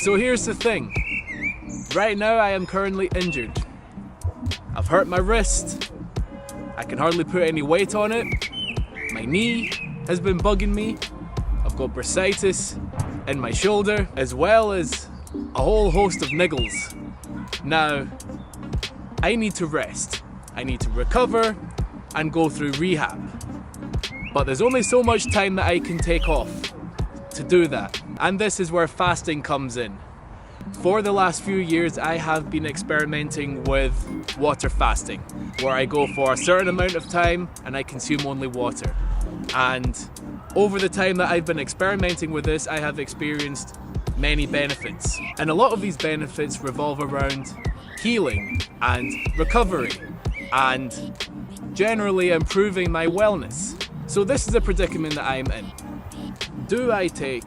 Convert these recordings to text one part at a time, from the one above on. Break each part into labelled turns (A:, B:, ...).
A: So here's the thing. Right now I am currently injured. I've hurt my wrist. I can hardly put any weight on it. My knee has been bugging me. I've got bursitis in my shoulder, as well as a whole host of niggles. Now, I need to rest. I need to recover and go through rehab. But there's only so much time that I can take off to do that. And this is where fasting comes in. For the last few years, I have been experimenting with water fasting, where I go for a certain amount of time and I consume only water. And over the time that I've been experimenting with this, I have experienced many benefits. And a lot of these benefits revolve around healing and recovery and generally improving my wellness. So this is a predicament that I'm in. Do I take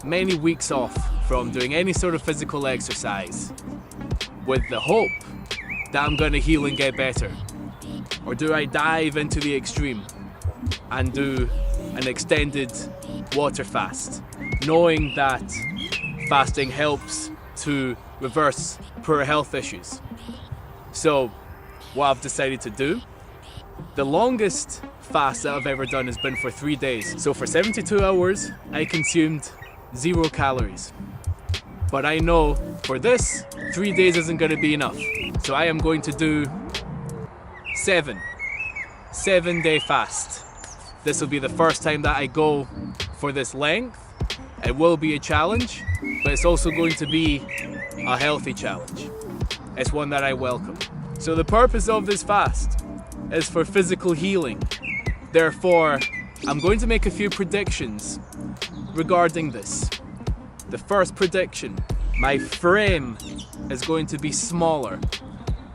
A: many weeks off from doing any sort of physical exercise with the hope that I'm going to heal and get better? Or do I dive into the extreme and do an extended water fast, knowing that fasting helps to reverse poor health issues? So what I've decided to do, the longest fast that I've ever done has been for 3 days. So for 72 hours, I consumed 0 calories. But I know for this, 3 days isn't going to be enough. So I am going to do 7-day fast. This will be the first time that I go for this length. It will be a challenge, but it's also going to be a healthy challenge. It's one that I welcome. So the purpose of this fast is for physical healing. Therefore, I'm going to make a few predictions regarding this. The first prediction, my frame is going to be smaller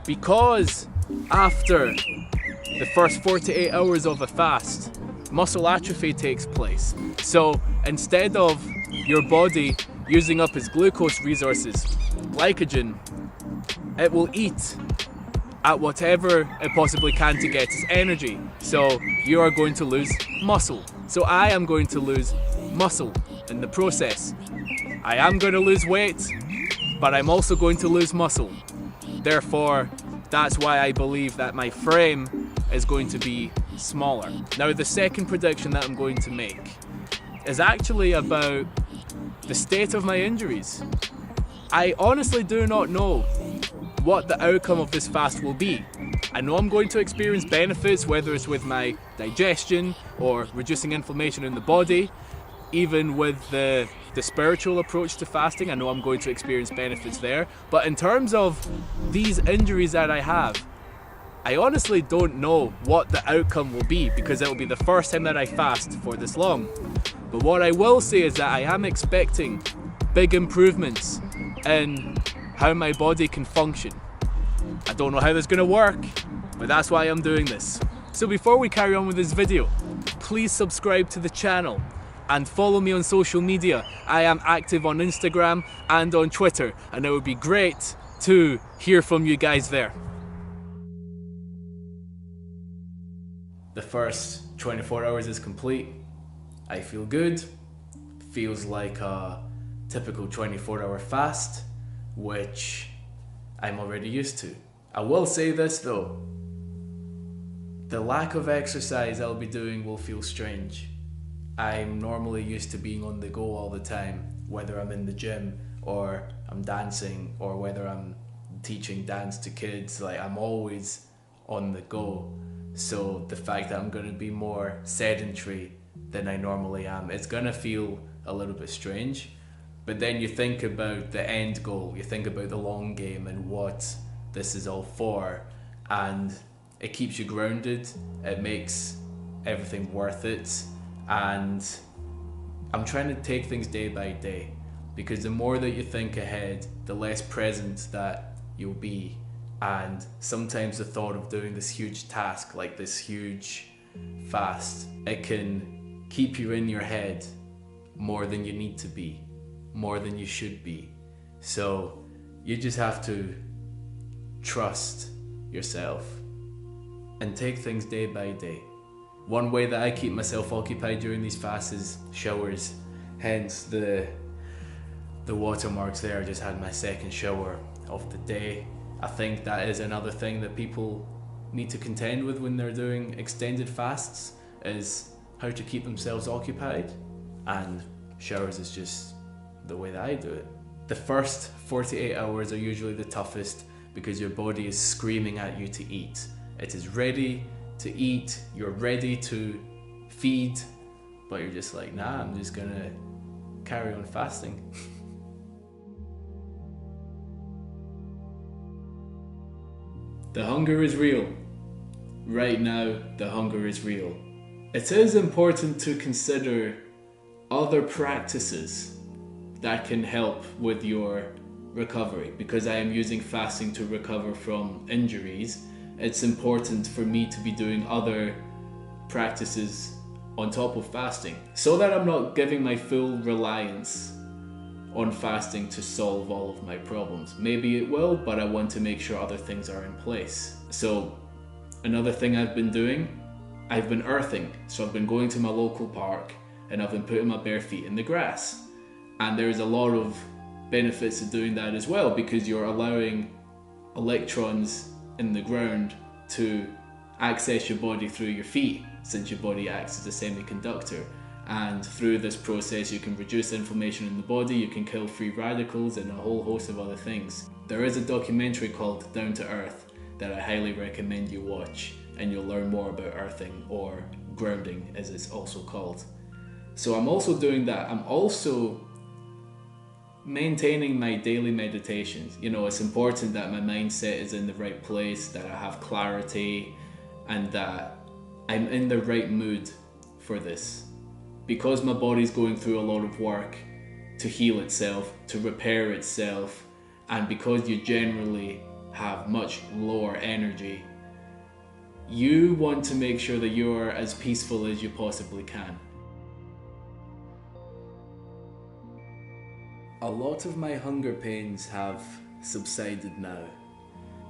A: because after the first 48 hours of a fast, muscle atrophy takes place. So instead of your body using up its glucose resources, glycogen, it will eat at whatever it possibly can to get its energy. So you are going to lose muscle. So I am going to lose muscle in the process. I am going to lose weight, but I'm also going to lose muscle. Therefore, that's why I believe that my frame is going to be smaller. Now, the second prediction that I'm going to make is actually about the state of my injuries. I honestly do not know what the outcome of this fast will be. I know I'm going to experience benefits, whether it's with my digestion or reducing inflammation in the body. Even with the spiritual approach to fasting, I know I'm going to experience benefits there. But in terms of these injuries that I have, I honestly don't know what the outcome will be because it will be the first time that I fast for this long. But what I will say is that I am expecting big improvements in how my body can function. I don't know how this is going to work, but that's why I'm doing this. So before we carry on with this video, please subscribe to the channel and follow me on social media. I am active on Instagram and on Twitter, and it would be great to hear from you guys there. The first 24 hours is complete. I feel good. Feels like a typical 24-hour fast, which I'm already used to. I will say this though, the lack of exercise I'll be doing will feel strange. I'm normally used to being on the go all the time, whether I'm in the gym or I'm dancing or whether I'm teaching dance to kids. Like, I'm always on the go. So the fact that I'm going to be more sedentary than I normally am, it's going to feel a little bit strange. But then you think about the end goal, you think about the long game and what this is all for, and it keeps you grounded, it makes everything worth it. And I'm trying to take things day by day, because the more that you think ahead, the less present that you'll be. And sometimes the thought of doing this huge task, like this huge fast, it can keep you in your head more than you need to be, more than you should be. So you just have to trust yourself and take things day by day. One way that I keep myself occupied during these fasts is showers, hence the the watermarks there. I just had my second shower of the day. I think that is another thing that people need to contend with when they're doing extended fasts, is how to keep themselves occupied, and showers is just the way that I do it. The first 48 hours are usually the toughest because your body is screaming at you to eat. It is ready to eat, you're ready to feed, but you're just like, nah, I'm just gonna carry on fasting. The hunger is real. Right now, the hunger is real. It is important to consider other practices that can help with your recovery. Because I am using fasting to recover from injuries, it's important for me to be doing other practices on top of fasting, so that I'm not giving my full reliance on fasting to solve all of my problems. Maybe it will, but I want to make sure other things are in place. So another thing I've been doing, I've been earthing. So I've been going to my local park and I've been putting my bare feet in the grass. And there's a lot of benefits to doing that as well, because you're allowing electrons in the ground to access your body through your feet, since your body acts as a semiconductor. And through this process you can reduce inflammation in the body, you can kill free radicals and a whole host of other things. There is a documentary called Down to Earth that I highly recommend you watch, and you'll learn more about earthing, or grounding as it's also called. So I'm also doing that. I'm also maintaining my daily meditations. You know, it's important that my mindset is in the right place, that I have clarity, and that I'm in the right mood for this. Because my body's going through a lot of work to heal itself, to repair itself, and because you generally have much lower energy, you want to make sure that you're as peaceful as you possibly can. A lot of my hunger pains have subsided now.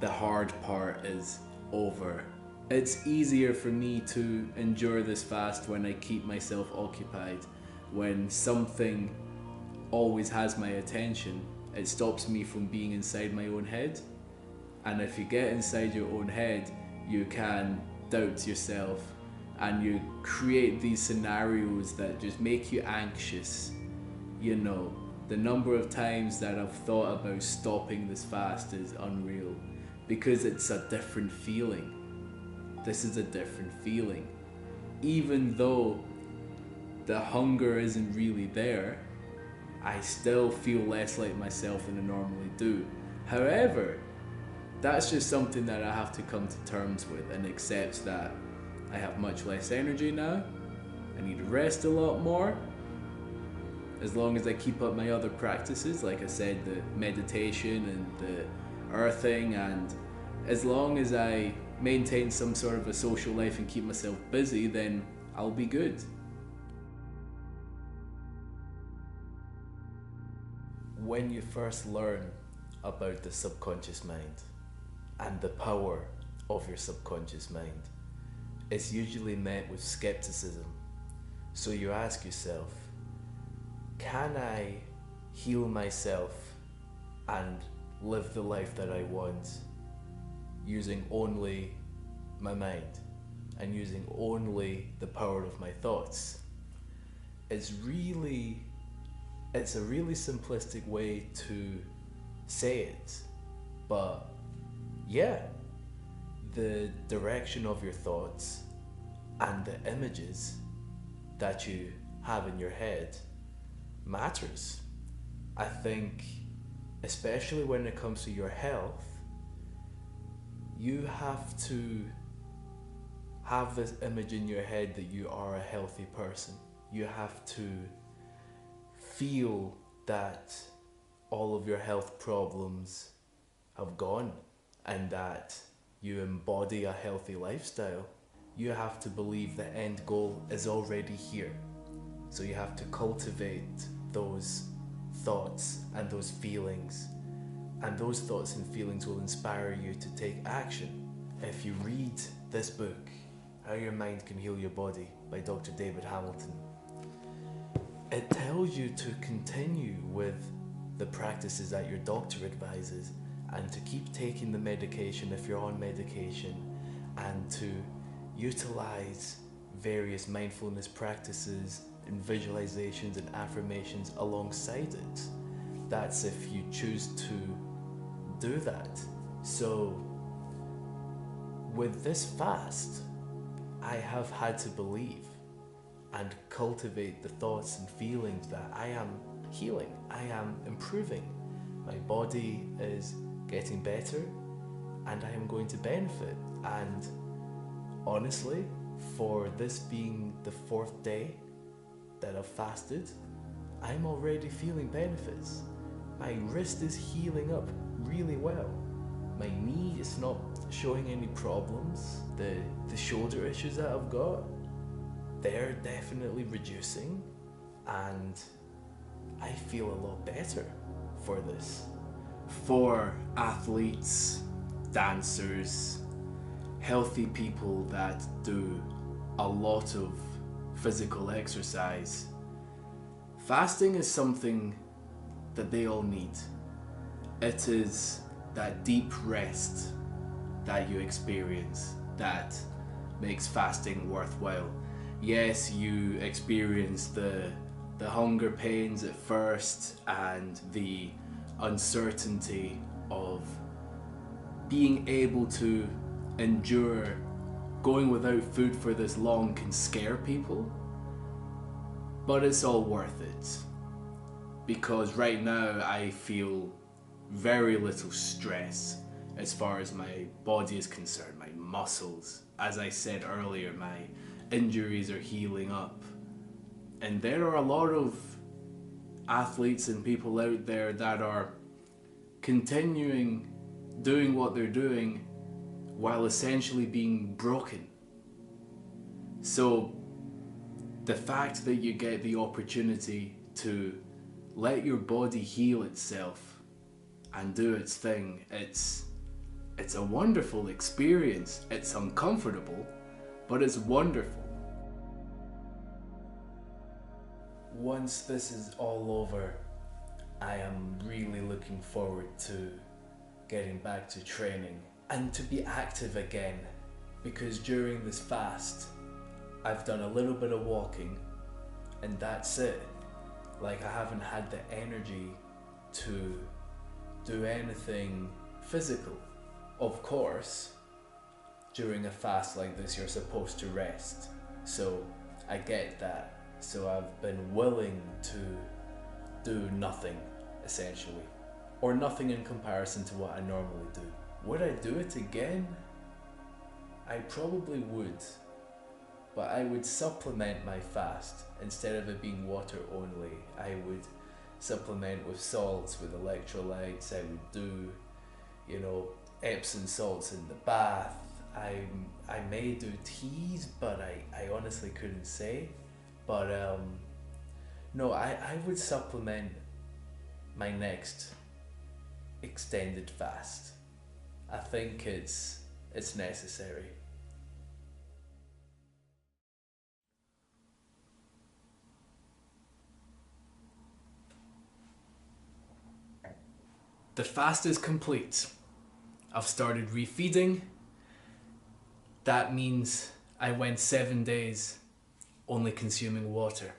A: The hard part is over. It's easier for me to endure this fast when I keep myself occupied. When something always has my attention, it stops me from being inside my own head. And if you get inside your own head, you can doubt yourself and you create these scenarios that just make you anxious. You know, the number of times that I've thought about stopping this fast is unreal, because it's a different feeling. This is a different feeling. Even though the hunger isn't really there, I still feel less like myself than I normally do. However, that's just something that I have to come to terms with and accept that I have much less energy now. I need to rest a lot more. As long as I keep up my other practices, like I said, the meditation and the earthing, and as long as I maintain some sort of a social life and keep myself busy, then I'll be good. When you first learn about the subconscious mind and the power of your subconscious mind, it's usually met with skepticism. So you ask yourself, can I heal myself and live the life that I want using only my mind and using only the power of my thoughts? It's a really simplistic way to say it, but yeah, the direction of your thoughts and the images that you have in your head matters. I think, especially when it comes to your health, you have to have this image in your head that you are a healthy person. You have to feel that all of your health problems have gone and that you embody a healthy lifestyle. You have to believe the end goal is already here. So you have to cultivate those thoughts and those feelings, and those thoughts and feelings will inspire you to take action. If you read this book, How Your Mind Can Heal Your Body by Dr. David Hamilton, it tells you to continue with
B: the practices that your doctor advises, and to keep taking the medication if you're on medication, and to utilize various mindfulness practices and visualizations and affirmations alongside it. That's if you choose to do that. So with this fast, I have had to believe and cultivate the thoughts and feelings that I am healing, I am improving, my body is getting better, and I am going to benefit. And honestly, for this being the 4th day that I've fasted, I'm already feeling benefits. My wrist is healing up really well. My knee is not showing any problems. The shoulder issues that I've got, they're definitely reducing, and I feel a lot better for this. For athletes, dancers, healthy people that do a lot of physical exercise, fasting is something that they all need. It is that deep rest that you experience that makes fasting worthwhile. Yes, you experience the hunger pains at first and the uncertainty of being able to endure going without food for this long can scare people, but it's all worth it, because right now I feel very little stress as far as my body is concerned. My muscles, as I said earlier, my injuries are healing up, and there are a lot of athletes and people out there that are continuing doing what they're doing while essentially being broken. So the fact that you get the opportunity to let your body heal itself and do its thing, it's a wonderful experience. It's uncomfortable, but it's wonderful. Once this is all over, I am really looking forward to getting back to training and to be active again, because during this fast I've done a little bit of walking and that's it. Like, I haven't had the energy to do anything physical. Of course, during a fast like this you're supposed to rest, so I get that. So I've been willing to do nothing, essentially, or nothing in comparison to what I normally do. Would I do it again? I probably would, but I would supplement my fast. Instead of it being water only, I would supplement with salts, with electrolytes. I would do, Epsom salts in the bath. I may do teas, but I honestly couldn't say. But no, I would supplement my next extended fast. I think it's necessary. The fast is complete. I've started refeeding. That means I went 7 days only consuming water.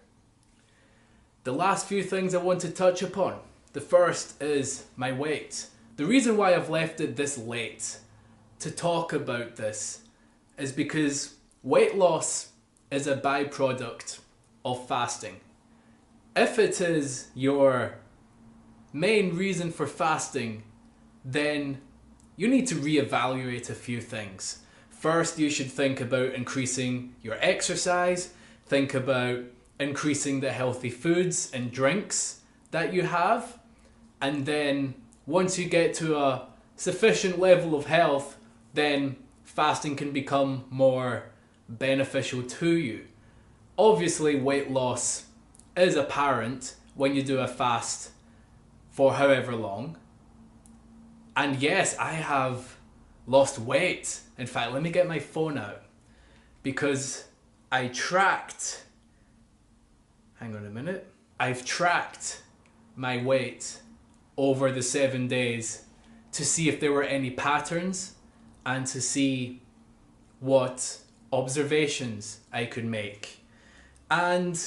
B: The last few things I want to touch upon. The first is my weight. The reason why I've left it this late to talk about this is because weight loss is a byproduct of fasting. If it is your main reason for fasting, then you need to reevaluate a few things. First, you should think about increasing your exercise, think about increasing the healthy foods and drinks that you have, and then once you get to a sufficient level of health, then fasting can become more beneficial to you. Obviously, weight loss is apparent when you do a fast for however long. And yes, I have lost weight. In fact, let me get my phone out, because I tracked, hang on a minute, I've tracked my weight
A: over the 7 days to see if there were any patterns and to see what observations I could make. And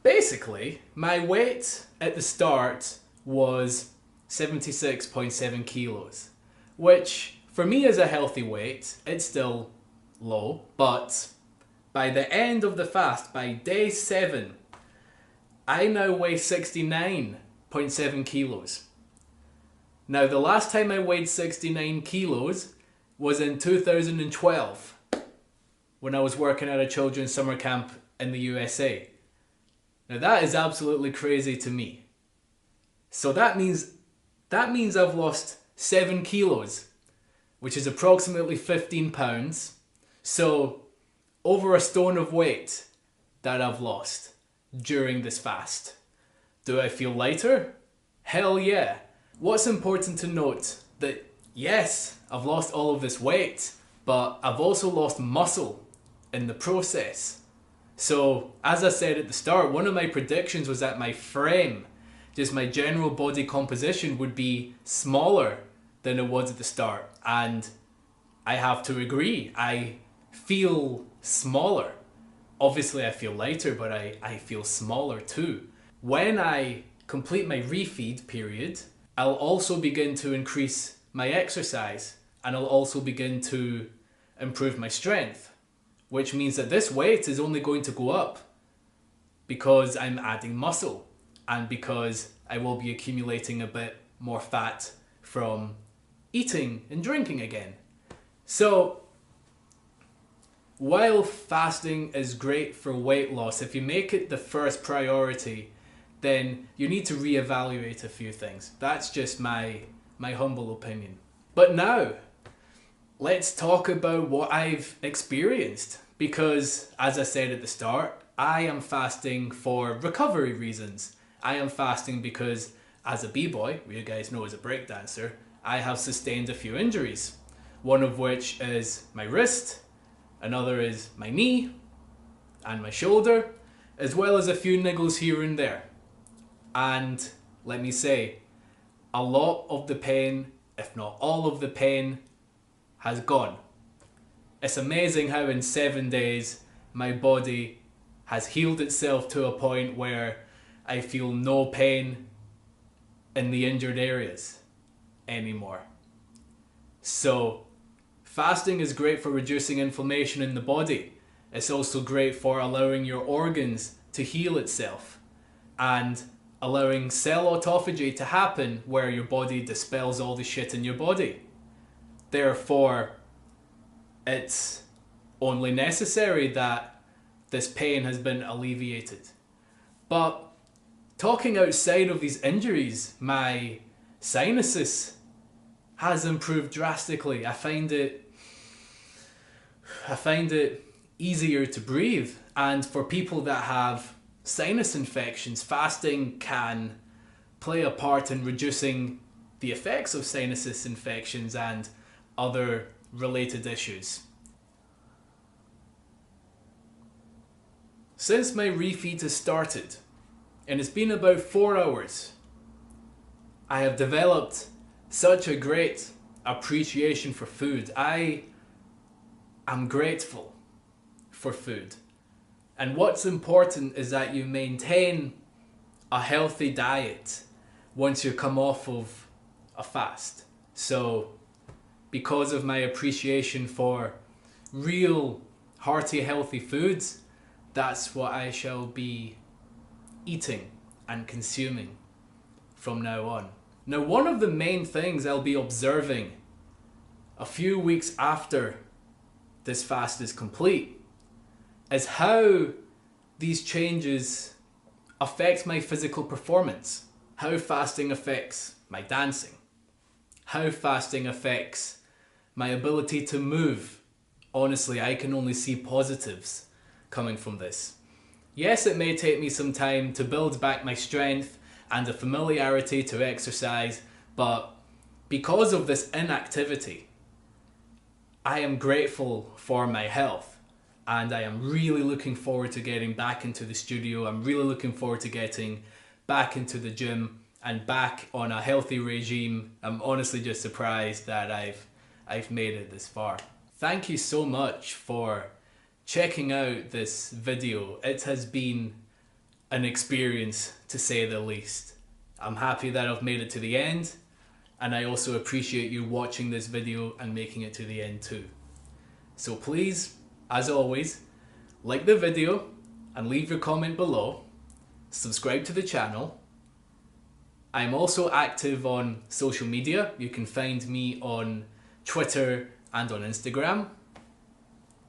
A: basically, my weight at the start was 76.7 kilos, which for me is a healthy weight. It's still low, but by the end of the fast, by day 7, I now weigh 69.7 kilos. Now, the last time I weighed 69 kilos was in 2012 when I was working at a children's summer camp in the USA. Now, that is absolutely crazy to me. So that means I've lost 7 kilos, which is approximately 15 pounds. So over a stone of weight that I've lost during this fast. Do I feel lighter? Hell yeah. What's important to note that yes, I've lost all of this weight, but I've also lost muscle in the process. So as I said at the start, one of my predictions was that my frame, just my general body composition, would be smaller than it was at the start. And I have to agree, I feel smaller. Obviously I feel lighter, but I feel smaller too. When I complete my refeed period, I'll also begin to increase my exercise and I'll also begin to improve my strength, which means that this weight is only going to go up because I'm adding muscle and because I will be accumulating a bit more fat from eating and drinking again. So while fasting is great for weight loss, if you make it the first priority, then you need to reevaluate a few things. That's just my humble opinion. But now, let's talk about what I've experienced. Because, as I said at the start, I am fasting for recovery reasons. I am fasting because, as a b-boy, who you guys know as a breakdancer, I have sustained a few injuries. One of which is my wrist, another is my knee and my shoulder, as well as a few niggles here and there. And let me say, a lot of the pain, if not all of the pain, has gone. It's amazing how in 7 days my body has healed itself to a point where I feel no pain in the injured areas anymore. So fasting is great for reducing inflammation in the body. It's also great for allowing your organs to heal itself and allowing cell autophagy to happen where your body dispels all the shit in your body. Therefore, it's only necessary that this pain has been alleviated. But talking outside of these injuries, my sinuses has improved drastically. I find it easier to breathe. And for people that have sinus infections, fasting can play a part in reducing the effects of sinus infections and other related issues. Since my refeed has started, and it's been about 4 hours, I have developed such a great appreciation for food. I am grateful for food. And what's important is that you maintain a healthy diet once you come off of a fast. So because of my appreciation for real hearty healthy foods, that's what I shall be eating and consuming from now on. Now, one of the main things I'll be observing a few weeks after this fast is complete is how these changes affect my physical performance, how fasting affects my dancing, how fasting affects my ability to move. Honestly, I can only see positives coming from this. Yes, it may take me some time to build back my strength and a familiarity to exercise, but because of this inactivity, I am grateful for my health and I am really looking forward to getting back into the studio. I'm really looking forward to getting back into the gym and back on a healthy regime. I'm honestly just surprised that I've made it this far. Thank you so much for checking out this video. It has been an experience, to say the least. I'm happy that I've made it to the end, and I also appreciate you watching this video and making it to the end too. So please, as always, like the video and leave your comment below. Subscribe to the channel. I'm also active on social media. You can find me on Twitter and on Instagram.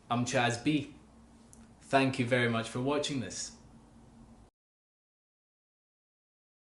A: I'm Chaz B. Thank you very much for watching this.